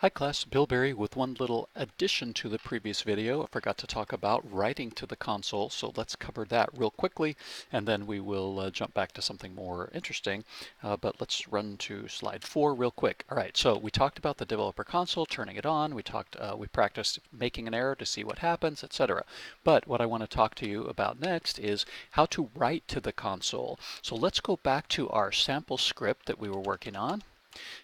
Hi class, Bill Berry with one little addition to the previous video. I forgot to talk about writing to the console, so let's cover that real quickly and then we will jump back to something more interesting. But let's run to slide 4 real quick. All right, so we talked about the developer console, turning it on. We practiced making an error to see what happens, etc. But what I want to talk to you about next is how to write to the console. So let's go back to our sample script that we were working on.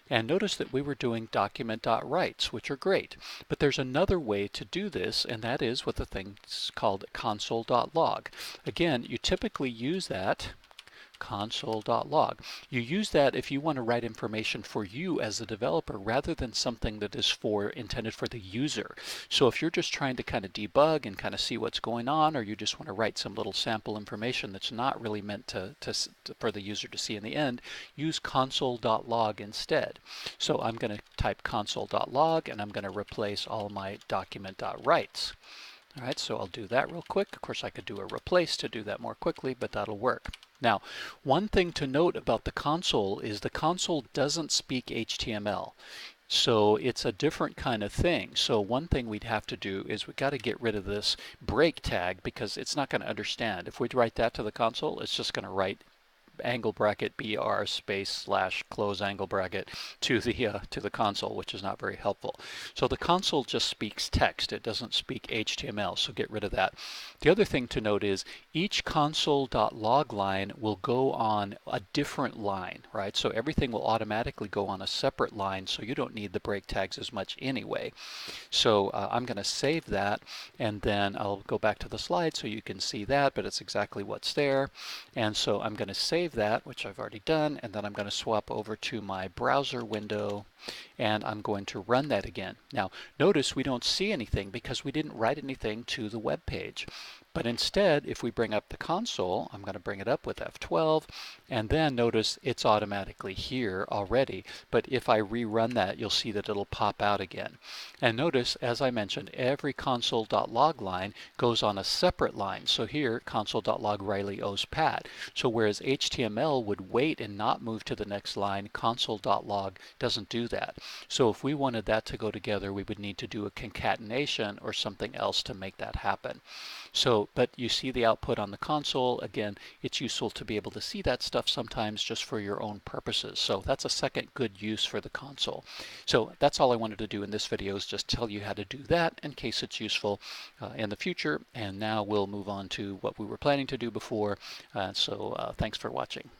And notice that we were doing document.writes, which are great. But there's another way to do this, and that is with a thing called console.log. Again, you typically use that console.log. You use that if you want to write information for you as a developer rather than something that is intended for the user. So if you're just trying to kind of debug and kind of see what's going on, or you just want to write some little sample information that's not really meant for the user to see in the end, use console.log instead. So I'm going to type console.log and I'm going to replace all my document.writes. All right, so I'll do that real quick. Of course, I could do a replace to do that more quickly, but that'll work. Now, one thing to note about the console is the console doesn't speak HTML. So it's a different kind of thing. So one thing we'd have to do is we've got to get rid of this break tag because it's not going to understand. If we write that to the console, it's just going to write angle bracket br space slash close angle bracket to the console, which is not very helpful. So the console just speaks text. It doesn't speak HTML, so get rid of that. The other thing to note is each console.log line will go on a different line, right? So everything will automatically go on a separate line, so you don't need the break tags as much anyway. So I'm going to save that, and then I'll go back to the slide so you can see that, but it's exactly what's there. And so I'm going to save that, which I've already done, and then I'm going to swap over to my browser window and I'm going to run that again. Now notice we don't see anything because we didn't write anything to the web page. But instead, if we bring up the console, I'm going to bring it up with F12, and then notice it's automatically here already. But if I rerun that, you'll see that it'll pop out again. And notice, as I mentioned, every console.log line goes on a separate line. So here, console.log Riley owes Pat. So whereas HTML would wait and not move to the next line, console.log doesn't do that. So if we wanted that to go together, we would need to do a concatenation or something else to make that happen. So, but you see the output on the console. Again, it's useful to be able to see that stuff sometimes just for your own purposes. So that's a second good use for the console. So that's all I wanted to do in this video, is just tell you how to do that in case it's useful in the future. And now we'll move on to what we were planning to do before. Thanks for watching.